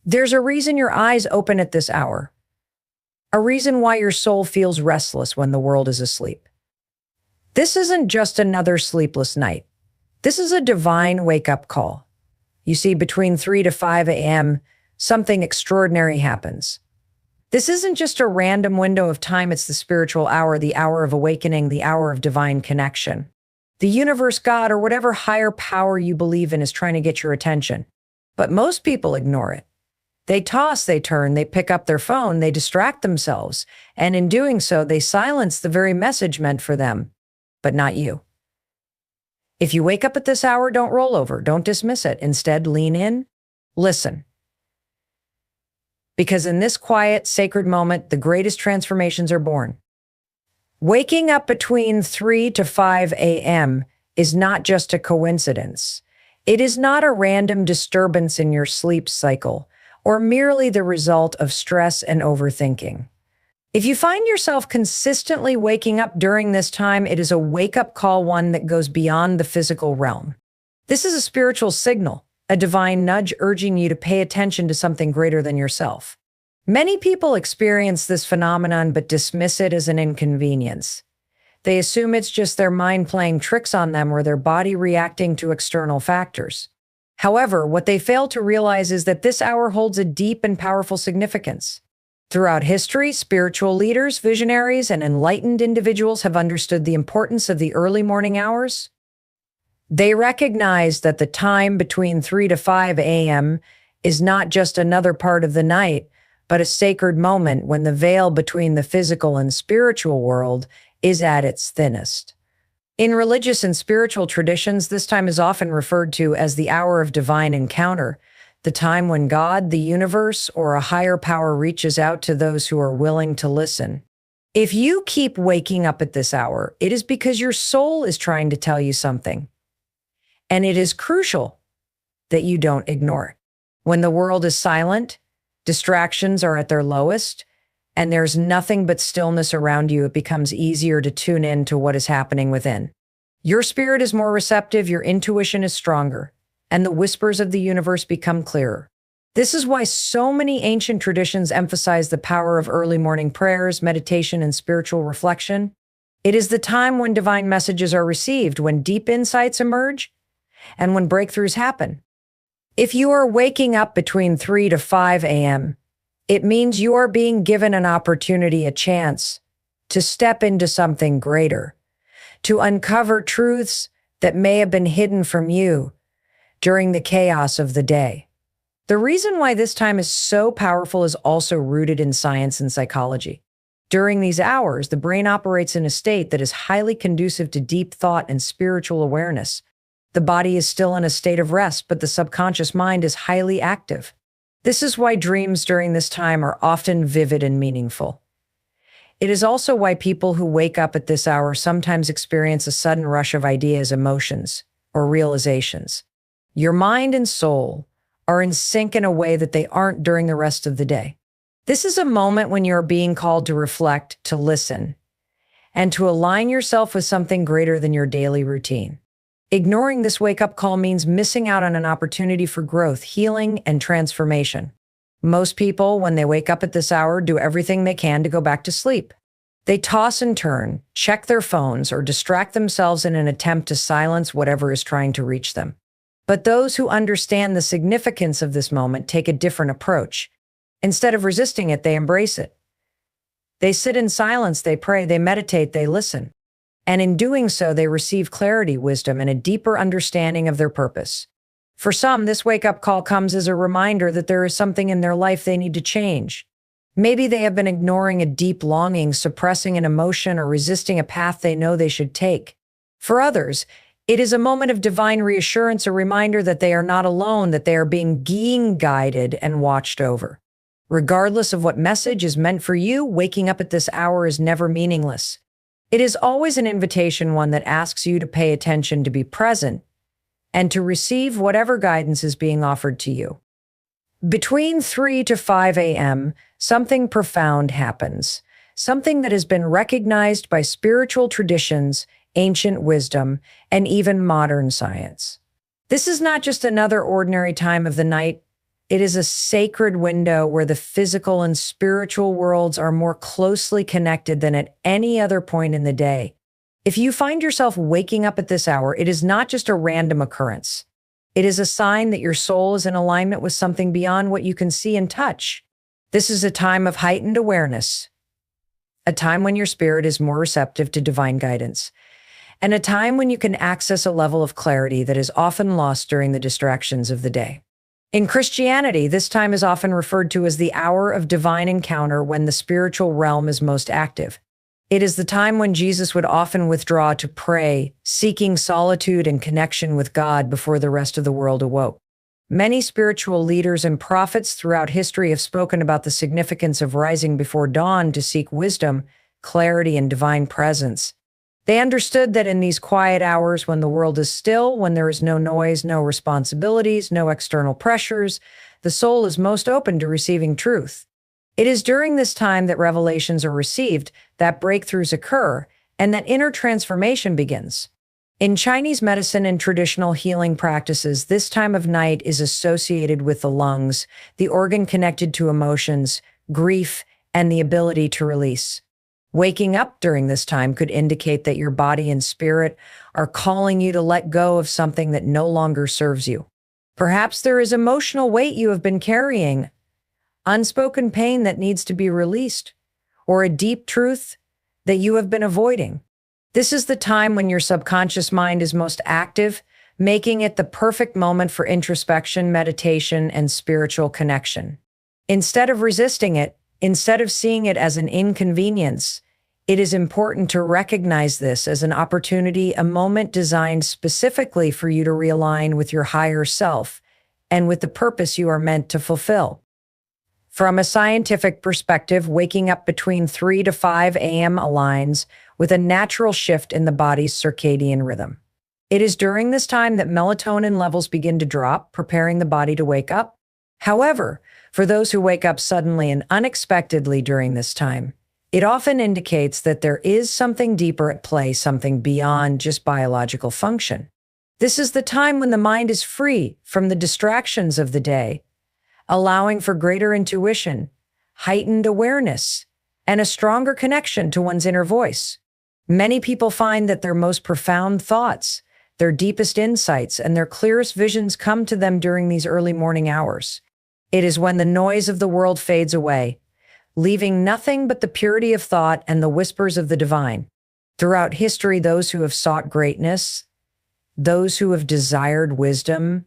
There's a reason your eyes open at this hour, a reason why your soul feels restless when the world is asleep. This isn't just another sleepless night. This is a divine wake-up call. You see, between 3 to 5 a.m., something extraordinary happens. This isn't just a random window of time, it's the spiritual hour, the hour of awakening, the hour of divine connection. The universe, God, or whatever higher power you believe in is trying to get your attention. But most people ignore it. They toss, they turn, they pick up their phone, they distract themselves, and in doing so, they silence the very message meant for them, but not you. If you wake up at this hour, don't roll over, don't dismiss it. Instead, lean in, listen. Because in this quiet, sacred moment, the greatest transformations are born. Waking up between 3 to 5 a.m. is not just a coincidence. It is not a random disturbance in your sleep cycle, or merely the result of stress and overthinking. If you find yourself consistently waking up during this time, it is a wake-up call, one that goes beyond the physical realm. This is a spiritual signal, a divine nudge urging you to pay attention to something greater than yourself. Many people experience this phenomenon but dismiss it as an inconvenience. They assume it's just their mind playing tricks on them or their body reacting to external factors. However, what they fail to realize is that this hour holds a deep and powerful significance. Throughout history, spiritual leaders, visionaries, and enlightened individuals have understood the importance of the early morning hours. They recognize that the time between 3 to 5 a.m. is not just another part of the night, but a sacred moment when the veil between the physical and spiritual world is at its thinnest. In religious and spiritual traditions, this time is often referred to as the hour of divine encounter, the time when God, the universe, or a higher power reaches out to those who are willing to listen. If you keep waking up at this hour, it is because your soul is trying to tell you something. And it is crucial that you don't ignore it. When the world is silent, distractions are at their lowest, and there's nothing but stillness around you, it becomes easier to tune in to what is happening within. Your spirit is more receptive, your intuition is stronger, and the whispers of the universe become clearer. This is why so many ancient traditions emphasize the power of early morning prayers, meditation, and spiritual reflection. It is the time when divine messages are received, when deep insights emerge, and when breakthroughs happen. If you are waking up between 3 to 5 a.m., it means you are being given an opportunity, a chance, to step into something greater, to uncover truths that may have been hidden from you during the chaos of the day. The reason why this time is so powerful is also rooted in science and psychology. During these hours, the brain operates in a state that is highly conducive to deep thought and spiritual awareness. The body is still in a state of rest, but the subconscious mind is highly active. This is why dreams during this time are often vivid and meaningful. It is also why people who wake up at this hour sometimes experience a sudden rush of ideas, emotions, or realizations. Your mind and soul are in sync in a way that they aren't during the rest of the day. This is a moment when you're being called to reflect, to listen, and to align yourself with something greater than your daily routine. Ignoring this wake-up call means missing out on an opportunity for growth, healing, and transformation. Most people, when they wake up at this hour, do everything they can to go back to sleep. They toss and turn, check their phones, or distract themselves in an attempt to silence whatever is trying to reach them. But those who understand the significance of this moment take a different approach. Instead of resisting it, they embrace it. They sit in silence, they pray, they meditate, they listen. And in doing so, they receive clarity, wisdom, and a deeper understanding of their purpose. For some, this wake-up call comes as a reminder that there is something in their life they need to change. Maybe they have been ignoring a deep longing, suppressing an emotion, or resisting a path they know they should take. For others, it is a moment of divine reassurance, a reminder that they are not alone, that they are being guided and watched over. Regardless of what message is meant for you, waking up at this hour is never meaningless. It is always an invitation, one that asks you to pay attention, to be present, and to receive whatever guidance is being offered to you. Between 3 to 5 a.m., something profound happens, something that has been recognized by spiritual traditions, ancient wisdom, and even modern science. This is not just another ordinary time of the night. It is a sacred window where the physical and spiritual worlds are more closely connected than at any other point in the day. If you find yourself waking up at this hour, it is not just a random occurrence. It is a sign that your soul is in alignment with something beyond what you can see and touch. This is a time of heightened awareness, a time when your spirit is more receptive to divine guidance, and a time when you can access a level of clarity that is often lost during the distractions of the day. In Christianity, this time is often referred to as the hour of divine encounter, when the spiritual realm is most active. It is the time when Jesus would often withdraw to pray, seeking solitude and connection with God before the rest of the world awoke. Many spiritual leaders and prophets throughout history have spoken about the significance of rising before dawn to seek wisdom, clarity, and divine presence. They understood that in these quiet hours, when the world is still, when there is no noise, no responsibilities, no external pressures, the soul is most open to receiving truth. It is during this time that revelations are received, that breakthroughs occur, and that inner transformation begins. In Chinese medicine and traditional healing practices, this time of night is associated with the lungs, the organ connected to emotions, grief, and the ability to release. Waking up during this time could indicate that your body and spirit are calling you to let go of something that no longer serves you. Perhaps there is emotional weight you have been carrying, unspoken pain that needs to be released, or a deep truth that you have been avoiding. This is the time when your subconscious mind is most active, making it the perfect moment for introspection, meditation, and spiritual connection. Instead of resisting it, instead of seeing it as an inconvenience, it is important to recognize this as an opportunity, a moment designed specifically for you to realign with your higher self and with the purpose you are meant to fulfill. From a scientific perspective, waking up between 3 to 5 a.m. aligns with a natural shift in the body's circadian rhythm. It is during this time that melatonin levels begin to drop, preparing the body to wake up. However, for those who wake up suddenly and unexpectedly during this time, it often indicates that there is something deeper at play, something beyond just biological function. This is the time when the mind is free from the distractions of the day, allowing for greater intuition, heightened awareness, and a stronger connection to one's inner voice. Many people find that their most profound thoughts, their deepest insights, and their clearest visions come to them during these early morning hours. It is when the noise of the world fades away, leaving nothing but the purity of thought and the whispers of the divine. Throughout history, those who have sought greatness, those who have desired wisdom,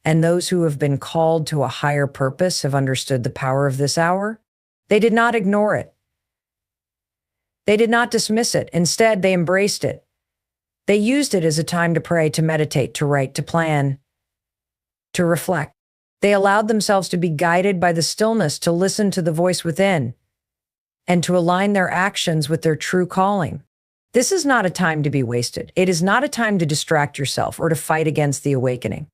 and those who have been called to a higher purpose have understood the power of this hour. They did not ignore it. They did not dismiss it. Instead, they embraced it. They used it as a time to pray, to meditate, to write, to plan, to reflect. They allowed themselves to be guided by the stillness, to listen to the voice within, and to align their actions with their true calling. This is not a time to be wasted. It is not a time to distract yourself or to fight against the awakening.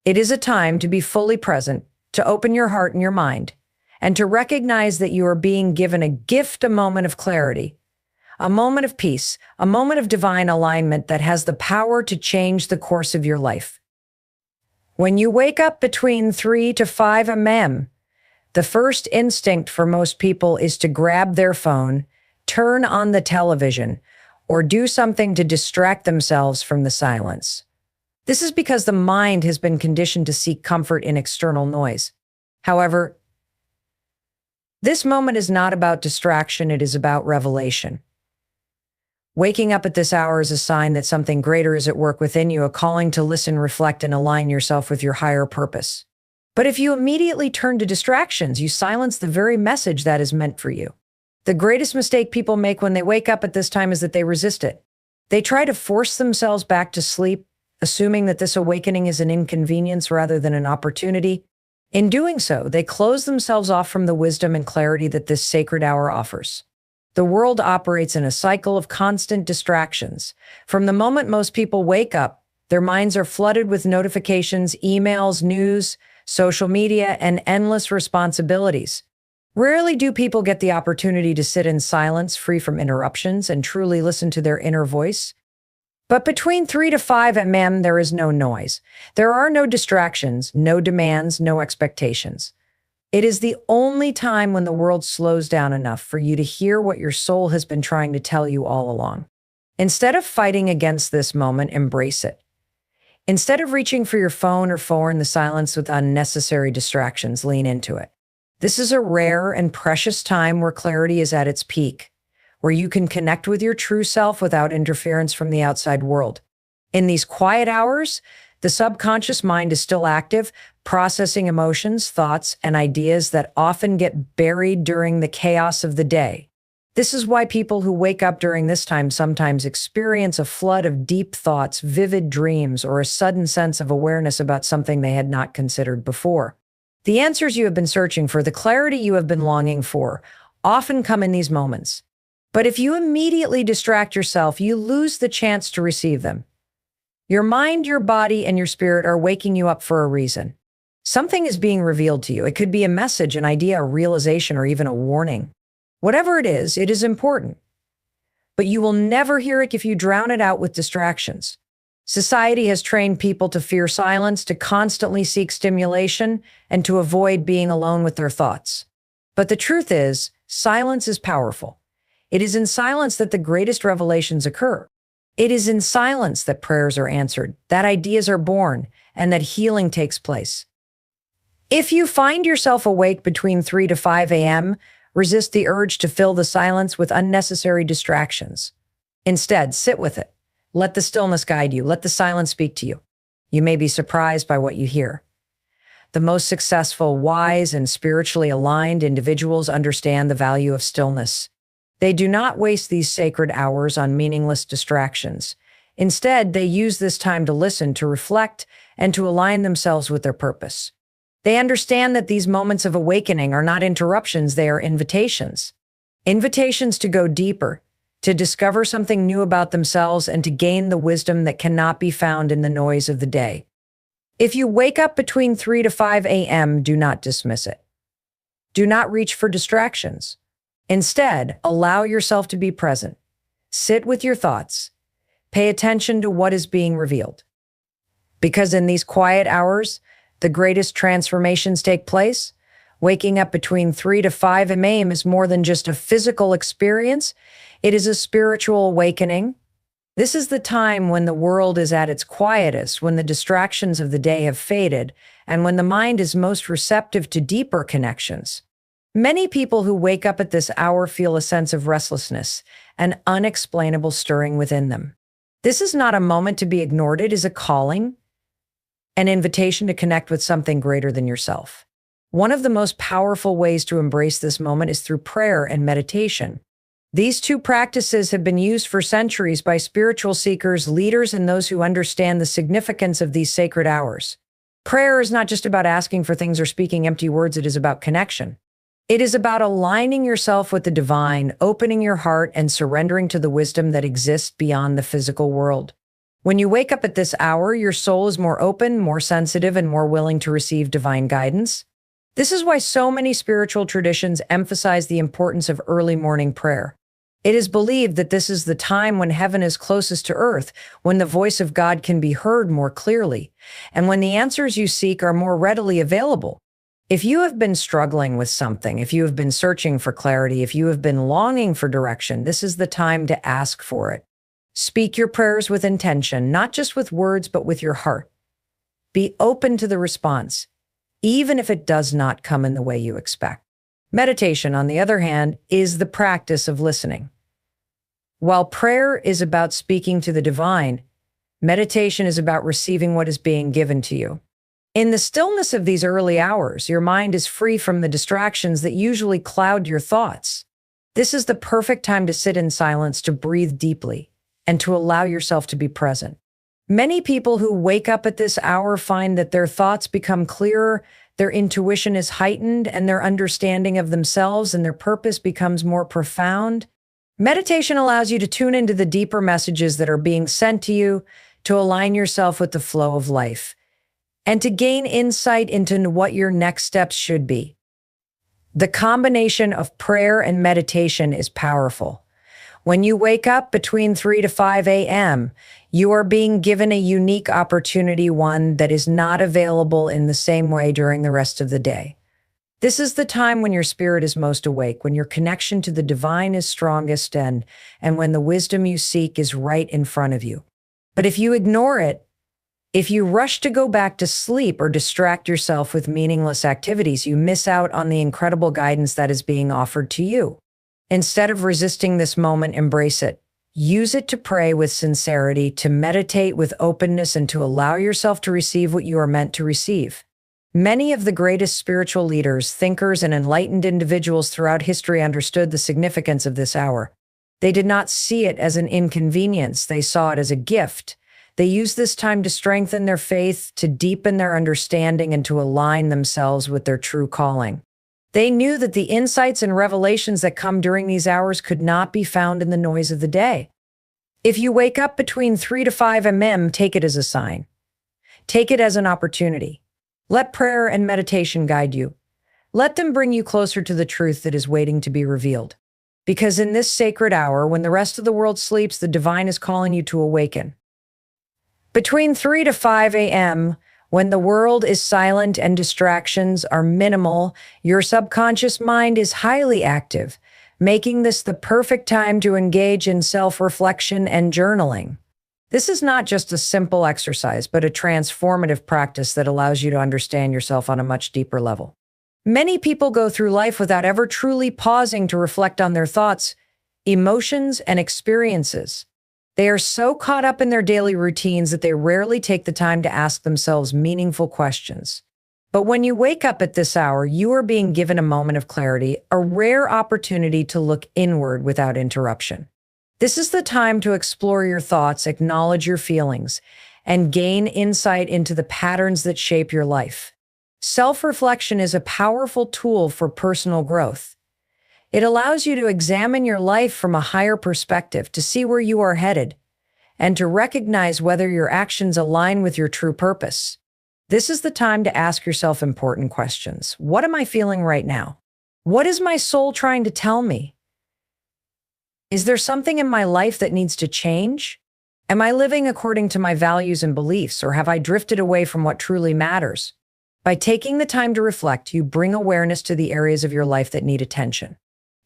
It is a time to be fully present, to open your heart and your mind, and to recognize that you are being given a gift, a moment of clarity, a moment of peace, a moment of divine alignment that has the power to change the course of your life. When you wake up between 3 to 5 a.m., the first instinct for most people is to grab their phone, turn on the television, or do something to distract themselves from the silence. This is because the mind has been conditioned to seek comfort in external noise. However, this moment is not about distraction, it is about revelation. Waking up at this hour is a sign that something greater is at work within you, a calling to listen, reflect, and align yourself with your higher purpose. But if you immediately turn to distractions, you silence the very message that is meant for you. The greatest mistake people make when they wake up at this time is that they resist it. They try to force themselves back to sleep, assuming that this awakening is an inconvenience rather than an opportunity. In doing so, they close themselves off from the wisdom and clarity that this sacred hour offers. The world operates in a cycle of constant distractions. From the moment most people wake up, their minds are flooded with notifications, emails, news, social media, and endless responsibilities. Rarely do people get the opportunity to sit in silence, free from interruptions, and truly listen to their inner voice. But between 3 to 5 a.m., there is no noise. There are no distractions, no demands, no expectations. It is the only time when the world slows down enough for you to hear what your soul has been trying to tell you all along. Instead of fighting against this moment, embrace it. Instead of reaching for your phone or phone in the silence with unnecessary distractions, lean into it. This is a rare and precious time where clarity is at its peak, where you can connect with your true self without interference from the outside world. In these quiet hours, the subconscious mind is still active, processing emotions, thoughts, and ideas that often get buried during the chaos of the day. This is why people who wake up during this time sometimes experience a flood of deep thoughts, vivid dreams, or a sudden sense of awareness about something they had not considered before. The answers you have been searching for, the clarity you have been longing for, often come in these moments. But if you immediately distract yourself, you lose the chance to receive them. Your mind, your body, and your spirit are waking you up for a reason. Something is being revealed to you. It could be a message, an idea, a realization, or even a warning. Whatever it is important. But you will never hear it if you drown it out with distractions. Society has trained people to fear silence, to constantly seek stimulation, and to avoid being alone with their thoughts. But the truth is, silence is powerful. It is in silence that the greatest revelations occur. It is in silence that prayers are answered, that ideas are born, and that healing takes place. If you find yourself awake between 3 to 5 a.m., resist the urge to fill the silence with unnecessary distractions. Instead, sit with it. Let the stillness guide you. Let the silence speak to you. You may be surprised by what you hear. The most successful, wise, and spiritually aligned individuals understand the value of stillness. They do not waste these sacred hours on meaningless distractions. Instead, they use this time to listen, to reflect, and to align themselves with their purpose. They understand that these moments of awakening are not interruptions, they are invitations. Invitations to go deeper, to discover something new about themselves, and to gain the wisdom that cannot be found in the noise of the day. If you wake up between 3 to 5 a.m., do not dismiss it. Do not reach for distractions. Instead, allow yourself to be present. Sit with your thoughts. Pay attention to what is being revealed. Because in these quiet hours, the greatest transformations take place. Waking up between 3 to 5 a.m. is more than just a physical experience. It is a spiritual awakening. This is the time when the world is at its quietest, when the distractions of the day have faded, and when the mind is most receptive to deeper connections. Many people who wake up at this hour feel a sense of restlessness, an unexplainable stirring within them. This is not a moment to be ignored. It is a calling, an invitation to connect with something greater than yourself. One of the most powerful ways to embrace this moment is through prayer and meditation. These two practices have been used for centuries by spiritual seekers, leaders, and those who understand the significance of these sacred hours. Prayer is not just about asking for things or speaking empty words. It is about connection. It is about aligning yourself with the divine, opening your heart, and surrendering to the wisdom that exists beyond the physical world. When you wake up at this hour, your soul is more open, more sensitive, and more willing to receive divine guidance. This is why so many spiritual traditions emphasize the importance of early morning prayer. It is believed that this is the time when heaven is closest to earth, when the voice of God can be heard more clearly, and when the answers you seek are more readily available. If you have been struggling with something, if you have been searching for clarity, if you have been longing for direction, this is the time to ask for it. Speak your prayers with intention, not just with words, but with your heart. Be open to the response, even if it does not come in the way you expect. Meditation, on the other hand, is the practice of listening. While prayer is about speaking to the divine, meditation is about receiving what is being given to you. In the stillness of these early hours, your mind is free from the distractions that usually cloud your thoughts. This is the perfect time to sit in silence, to breathe deeply, and to allow yourself to be present. Many people who wake up at this hour find that their thoughts become clearer, their intuition is heightened, and their understanding of themselves and their purpose becomes more profound. Meditation allows you to tune into the deeper messages that are being sent to you, to align yourself with the flow of life, and to gain insight into what your next steps should be. The combination of prayer and meditation is powerful. When you wake up between 3 to 5 a.m., you are being given a unique opportunity, one that is not available in the same way during the rest of the day. This is the time when your spirit is most awake, when your connection to the divine is strongest, and when the wisdom you seek is right in front of you. But if you ignore it, if you rush to go back to sleep or distract yourself with meaningless activities, you miss out on the incredible guidance that is being offered to you. Instead of resisting this moment, embrace it. Use it to pray with sincerity, to meditate with openness, and to allow yourself to receive what you are meant to receive. Many of the greatest spiritual leaders, thinkers, and enlightened individuals throughout history understood the significance of this hour. They did not see it as an inconvenience. They saw it as a gift. They used this time to strengthen their faith, to deepen their understanding, and to align themselves with their true calling. They knew that the insights and revelations that come during these hours could not be found in the noise of the day. If you wake up between 3 to 5 a.m., take it as a sign. Take it as an opportunity. Let prayer and meditation guide you. Let them bring you closer to the truth that is waiting to be revealed. Because in this sacred hour, when the rest of the world sleeps, the divine is calling you to awaken. Between 3 to 5 a.m., when the world is silent and distractions are minimal, your subconscious mind is highly active, making this the perfect time to engage in self-reflection and journaling. This is not just a simple exercise, but a transformative practice that allows you to understand yourself on a much deeper level. Many people go through life without ever truly pausing to reflect on their thoughts, emotions, and experiences. They are so caught up in their daily routines that they rarely take the time to ask themselves meaningful questions. But when you wake up at this hour, you are being given a moment of clarity, a rare opportunity to look inward without interruption. This is the time to explore your thoughts, acknowledge your feelings, and gain insight into the patterns that shape your life. Self-reflection is a powerful tool for personal growth. It allows you to examine your life from a higher perspective, to see where you are headed, and to recognize whether your actions align with your true purpose. This is the time to ask yourself important questions. What am I feeling right now? What is my soul trying to tell me? Is there something in my life that needs to change? Am I living according to my values and beliefs, or have I drifted away from what truly matters? By taking the time to reflect, you bring awareness to the areas of your life that need attention.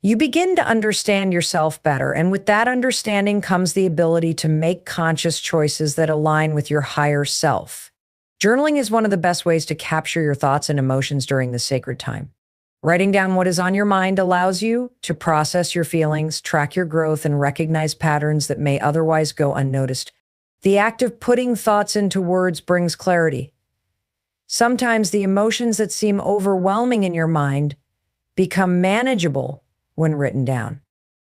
You begin to understand yourself better, and with that understanding comes the ability to make conscious choices that align with your higher self. Journaling is one of the best ways to capture your thoughts and emotions during this sacred time. Writing down what is on your mind allows you to process your feelings, track your growth, and recognize patterns that may otherwise go unnoticed. The act of putting thoughts into words brings clarity. Sometimes the emotions that seem overwhelming in your mind become manageable when written down.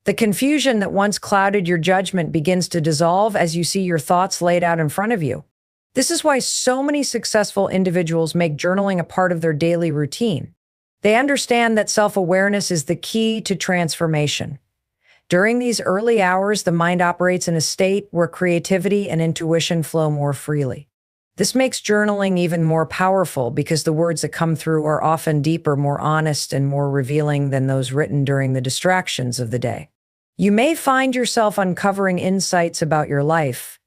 The confusion that once clouded your judgment begins to dissolve as you see your thoughts laid out in front of you. This is why so many successful individuals make journaling a part of their daily routine. They understand that self-awareness is the key to transformation. During these early hours, the mind operates in a state where creativity and intuition flow more freely. This makes journaling even more powerful because the words that come through are often deeper, more honest, and more revealing than those written during the distractions of the day. You may find yourself uncovering insights about your life,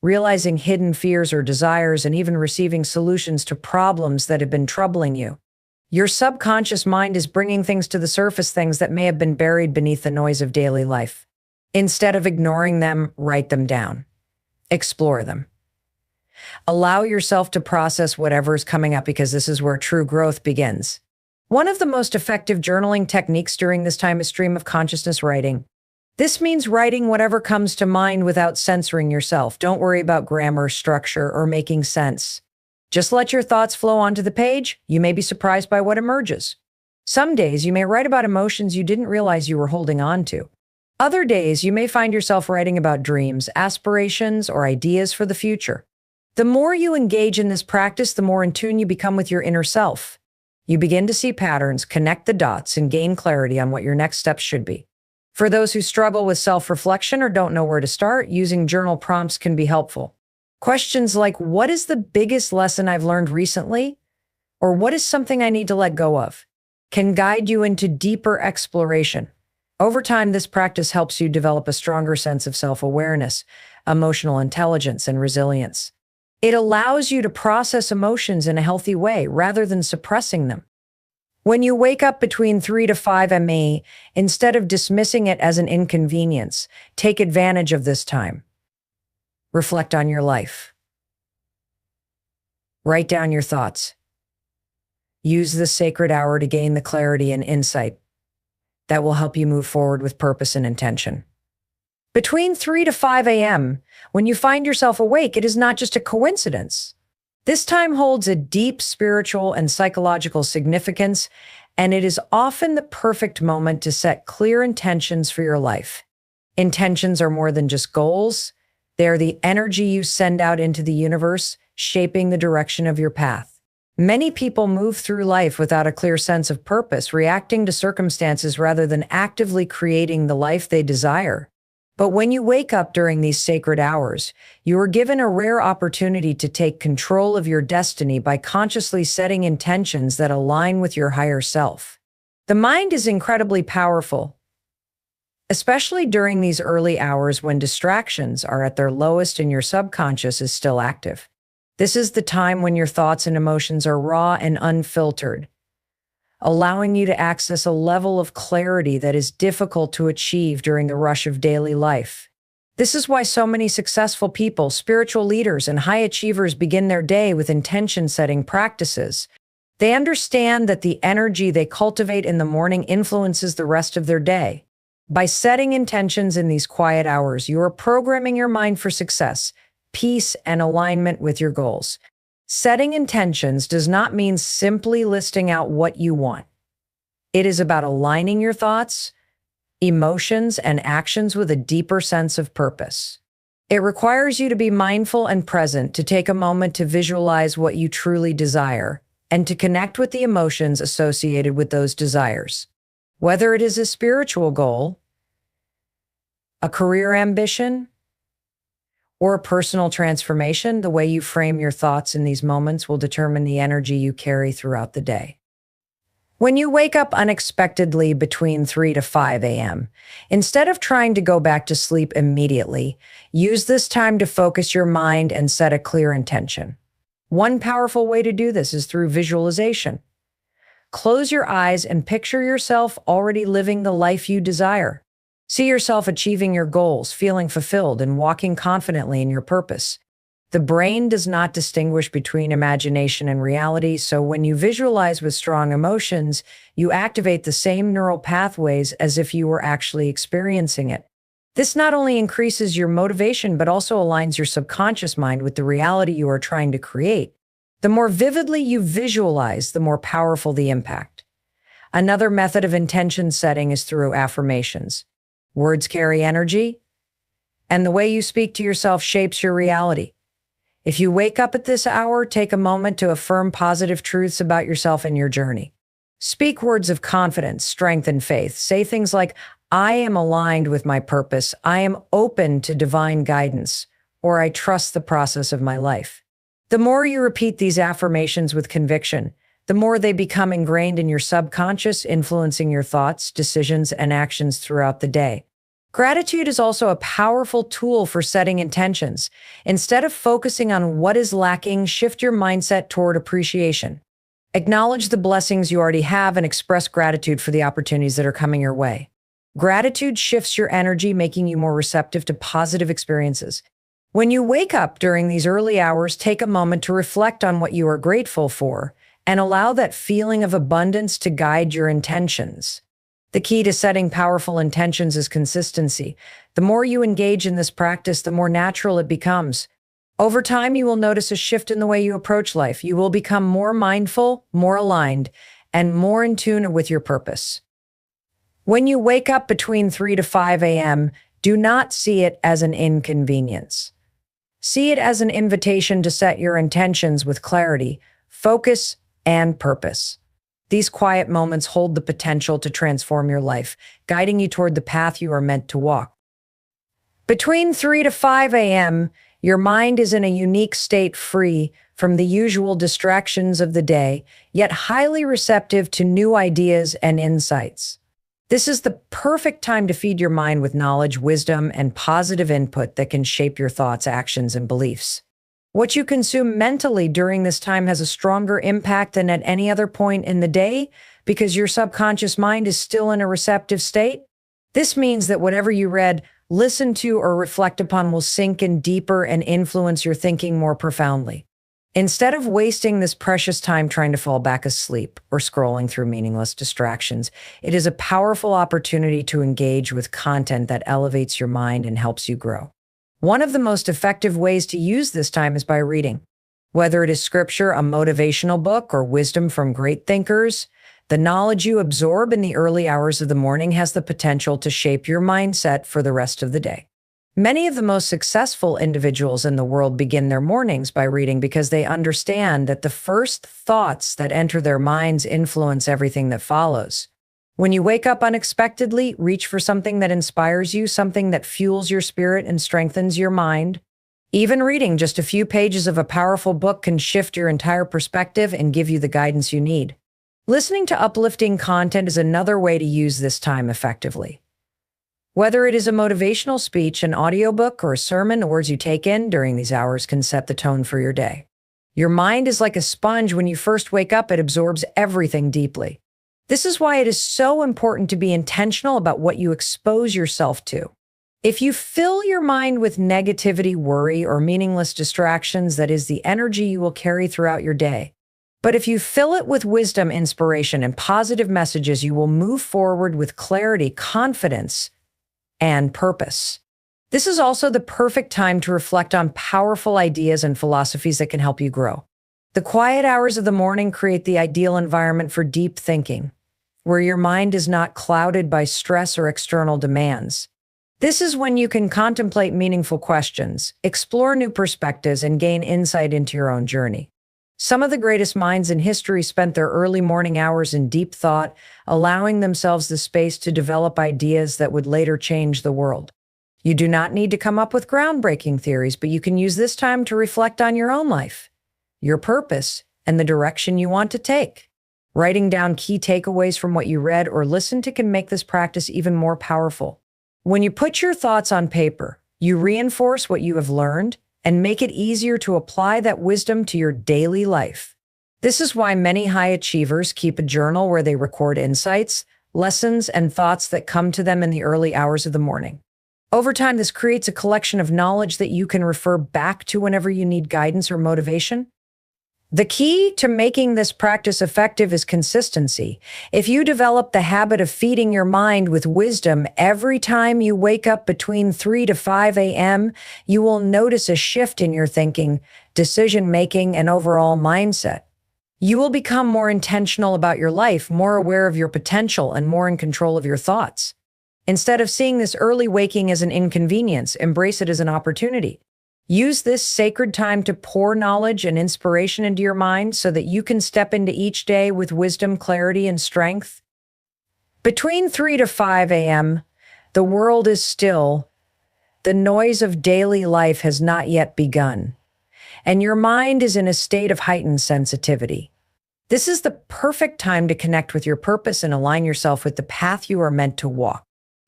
realizing hidden fears or desires, and even receiving solutions to problems that have been troubling you. Your subconscious mind is bringing things to the surface, things that may have been buried beneath the noise of daily life. Instead of ignoring them, write them down. Explore them. Allow yourself to process whatever is coming up, because this is where true growth begins. One of the most effective journaling techniques during this time is stream of consciousness writing. This means writing whatever comes to mind without censoring yourself. Don't worry about grammar, structure, or making sense. Just let your thoughts flow onto the page. You may be surprised by what emerges. Some days you may write about emotions you didn't realize you were holding on to. Other days you may find yourself writing about dreams, aspirations, or ideas for the future. The more you engage in this practice, the more in tune you become with your inner self. You begin to see patterns, connect the dots, and gain clarity on what your next steps should be. For those who struggle with self-reflection or don't know where to start, using journal prompts can be helpful. Questions like, what is the biggest lesson I've learned recently? Or what is something I need to let go of? Can guide you into deeper exploration. Over time, this practice helps you develop a stronger sense of self-awareness, emotional intelligence, and resilience. It allows you to process emotions in a healthy way rather than suppressing them. When you wake up between 3 to 5 ME, instead of dismissing it as an inconvenience, take advantage of this time. Reflect on your life. Write down your thoughts. Use this sacred hour to gain the clarity and insight that will help you move forward with purpose and intention. Between 3 to 5 a.m., when you find yourself awake, it is not just a coincidence. This time holds a deep spiritual and psychological significance, and it is often the perfect moment to set clear intentions for your life. Intentions are more than just goals. They are the energy you send out into the universe, shaping the direction of your path. Many people move through life without a clear sense of purpose, reacting to circumstances rather than actively creating the life they desire. But when you wake up during these sacred hours, you are given a rare opportunity to take control of your destiny by consciously setting intentions that align with your higher self. The mind is incredibly powerful, especially during these early hours when distractions are at their lowest and your subconscious is still active. This is the time when your thoughts and emotions are raw and unfiltered, allowing you to access a level of clarity that is difficult to achieve during the rush of daily life. This is why so many successful people, spiritual leaders, and high achievers begin their day with intention-setting practices. They understand that the energy they cultivate in the morning influences the rest of their day. By setting intentions in these quiet hours, you are programming your mind for success, peace, and alignment with your goals. Setting intentions does not mean simply listing out what you want. It is about aligning your thoughts, emotions, and actions with a deeper sense of purpose. It requires you to be mindful and present, to take a moment to visualize what you truly desire, and to connect with the emotions associated with those desires. Whether it is a spiritual goal, a career ambition, or a personal transformation, the way you frame your thoughts in these moments will determine the energy you carry throughout the day. When you wake up unexpectedly between 3 to 5 a.m., instead of trying to go back to sleep immediately, use this time to focus your mind and set a clear intention. One powerful way to do this is through visualization. Close your eyes and picture yourself already living the life you desire. See yourself achieving your goals, feeling fulfilled, and walking confidently in your purpose. The brain does not distinguish between imagination and reality, so when you visualize with strong emotions, you activate the same neural pathways as if you were actually experiencing it. This not only increases your motivation, but also aligns your subconscious mind with the reality you are trying to create. The more vividly you visualize, the more powerful the impact. Another method of intention setting is through affirmations. Words carry energy, and the way you speak to yourself shapes your reality. If you wake up at this hour, take a moment to affirm positive truths about yourself and your journey. Speak words of confidence, strength, and faith. Say things like, "I am aligned with my purpose," "I am open to divine guidance," or "I trust the process of my life." The more you repeat these affirmations with conviction, the more they become ingrained in your subconscious, influencing your thoughts, decisions, and actions throughout the day. Gratitude is also a powerful tool for setting intentions. Instead of focusing on what is lacking, shift your mindset toward appreciation. Acknowledge the blessings you already have and express gratitude for the opportunities that are coming your way. Gratitude shifts your energy, making you more receptive to positive experiences. When you wake up during these early hours, take a moment to reflect on what you are grateful for and allow that feeling of abundance to guide your intentions. The key to setting powerful intentions is consistency. The more you engage in this practice, the more natural it becomes. Over time, you will notice a shift in the way you approach life. You will become more mindful, more aligned, and more in tune with your purpose. When you wake up between 3 to 5 a.m., do not see it as an inconvenience. See it as an invitation to set your intentions with clarity, focus, and purpose. These quiet moments hold the potential to transform your life, guiding you toward the path you are meant to walk. Between 3 to 5 a.m., your mind is in a unique state, free from the usual distractions of the day, yet highly receptive to new ideas and insights. This is the perfect time to feed your mind with knowledge, wisdom, and positive input that can shape your thoughts, actions, and beliefs. What you consume mentally during this time has a stronger impact than at any other point in the day because your subconscious mind is still in a receptive state. This means that whatever you read, listen to, or reflect upon will sink in deeper and influence your thinking more profoundly. Instead of wasting this precious time trying to fall back asleep or scrolling through meaningless distractions, it is a powerful opportunity to engage with content that elevates your mind and helps you grow. One of the most effective ways to use this time is by reading. Whether it is scripture, a motivational book, or wisdom from great thinkers, the knowledge you absorb in the early hours of the morning has the potential to shape your mindset for the rest of the day. Many of the most successful individuals in the world begin their mornings by reading because they understand that the first thoughts that enter their minds influence everything that follows. When you wake up unexpectedly, reach for something that inspires you, something that fuels your spirit and strengthens your mind. Even reading just a few pages of a powerful book can shift your entire perspective and give you the guidance you need. Listening to uplifting content is another way to use this time effectively. Whether it is a motivational speech, an audiobook, or a sermon, the words you take in during these hours can set the tone for your day. Your mind is like a sponge. When you first wake up, it absorbs everything deeply. This is why it is so important to be intentional about what you expose yourself to. If you fill your mind with negativity, worry, or meaningless distractions, that is the energy you will carry throughout your day. But if you fill it with wisdom, inspiration, and positive messages, you will move forward with clarity, confidence, and purpose. This is also the perfect time to reflect on powerful ideas and philosophies that can help you grow. The quiet hours of the morning create the ideal environment for deep thinking, where your mind is not clouded by stress or external demands. This is when you can contemplate meaningful questions, explore new perspectives, and gain insight into your own journey. Some of the greatest minds in history spent their early morning hours in deep thought, allowing themselves the space to develop ideas that would later change the world. You do not need to come up with groundbreaking theories, but you can use this time to reflect on your own life, your purpose, and the direction you want to take. Writing down key takeaways from what you read or listened to can make this practice even more powerful. When you put your thoughts on paper, you reinforce what you have learned and make it easier to apply that wisdom to your daily life. This is why many high achievers keep a journal where they record insights, lessons, and thoughts that come to them in the early hours of the morning. Over time, this creates a collection of knowledge that you can refer back to whenever you need guidance or motivation. The key to making this practice effective is consistency. If you develop the habit of feeding your mind with wisdom every time you wake up between 3 to 5 a.m., you will notice a shift in your thinking, decision-making, and overall mindset. You will become more intentional about your life, more aware of your potential, and more in control of your thoughts. Instead of seeing this early waking as an inconvenience, embrace it as an opportunity. Use this sacred time to pour knowledge and inspiration into your mind so that you can step into each day with wisdom, clarity, and strength. Between 3 to 5 a.m., the world is still. The noise of daily life has not yet begun, and your mind is in a state of heightened sensitivity. This is the perfect time to connect with your purpose and align yourself with the path you are meant to walk.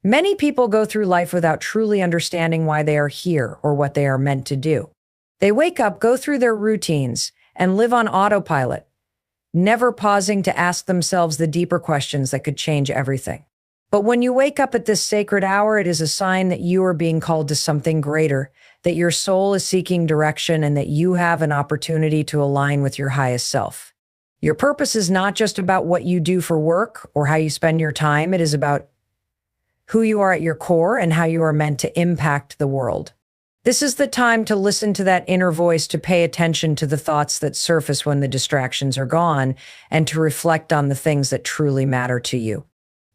Many people go through life without truly understanding why they are here or what they are meant to do. They wake up, go through their routines, and live on autopilot, never pausing to ask themselves the deeper questions that could change everything. But when you wake up at this sacred hour, it is a sign that you are being called to something greater, that your soul is seeking direction, and that you have an opportunity to align with your highest self. Your purpose is not just about what you do for work or how you spend your time. It is about who you are at your core and how you are meant to impact the world. This is the time to listen to that inner voice, to pay attention to the thoughts that surface when the distractions are gone, and to reflect on the things that truly matter to you.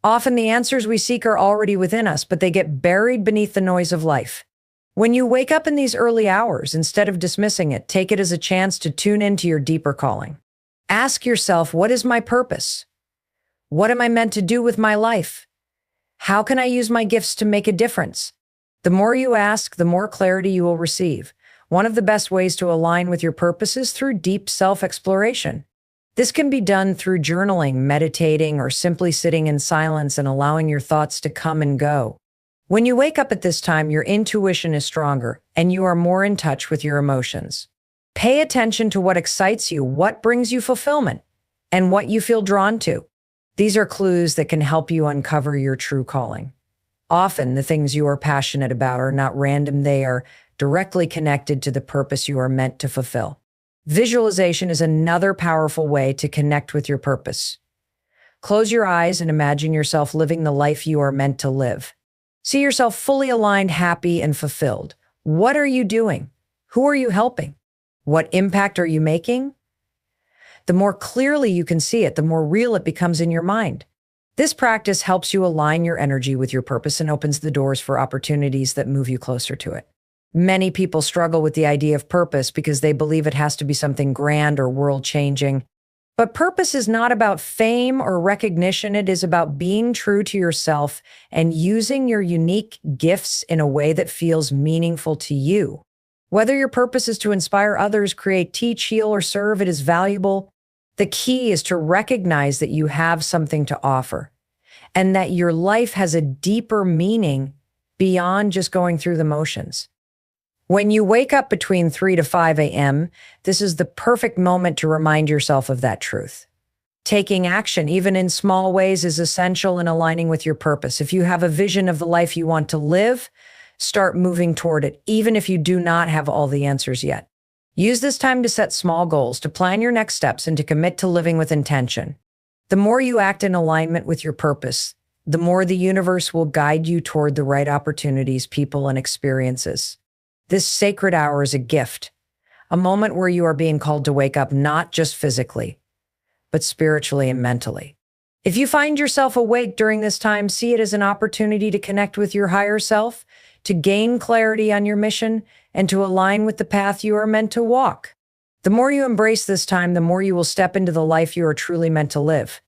Often the answers we seek are already within us, but they get buried beneath the noise of life. When you wake up in these early hours, instead of dismissing it, take it as a chance to tune into your deeper calling. Ask yourself, what is my purpose? What am I meant to do with my life? How can I use my gifts to make a difference? The more you ask, the more clarity you will receive. One of the best ways to align with your purpose is through deep self-exploration. This can be done through journaling, meditating, or simply sitting in silence and allowing your thoughts to come and go. When you wake up at this time, your intuition is stronger and you are more in touch with your emotions. Pay attention to what excites you, what brings you fulfillment, and what you feel drawn to. These are clues that can help you uncover your true calling. Often, the things you are passionate about are not random, they are directly connected to the purpose you are meant to fulfill. Visualization is another powerful way to connect with your purpose. Close your eyes and imagine yourself living the life you are meant to live. See yourself fully aligned, happy, and fulfilled. What are you doing? Who are you helping? What impact are you making? The more clearly you can see it, the more real it becomes in your mind. This practice helps you align your energy with your purpose and opens the doors for opportunities that move you closer to it. Many people struggle with the idea of purpose because they believe it has to be something grand or world-changing. But purpose is not about fame or recognition. It is about being true to yourself and using your unique gifts in a way that feels meaningful to you. Whether your purpose is to inspire others, create, teach, heal, or serve, it is valuable. The key is to recognize that you have something to offer and that your life has a deeper meaning beyond just going through the motions. When you wake up between 3 to 5 a.m., this is the perfect moment to remind yourself of that truth. Taking action, even in small ways, is essential in aligning with your purpose. If you have a vision of the life you want to live, start moving toward it, even if you do not have all the answers yet. Use this time to set small goals, to plan your next steps, and to commit to living with intention. The more you act in alignment with your purpose, the more the universe will guide you toward the right opportunities, people, and experiences. This sacred hour is a gift, a moment where you are being called to wake up not just physically, but spiritually and mentally. If you find yourself awake during this time, see it as an opportunity to connect with your higher self, to gain clarity on your mission, and to align with the path you are meant to walk. The more you embrace this time, the more you will step into the life you are truly meant to live.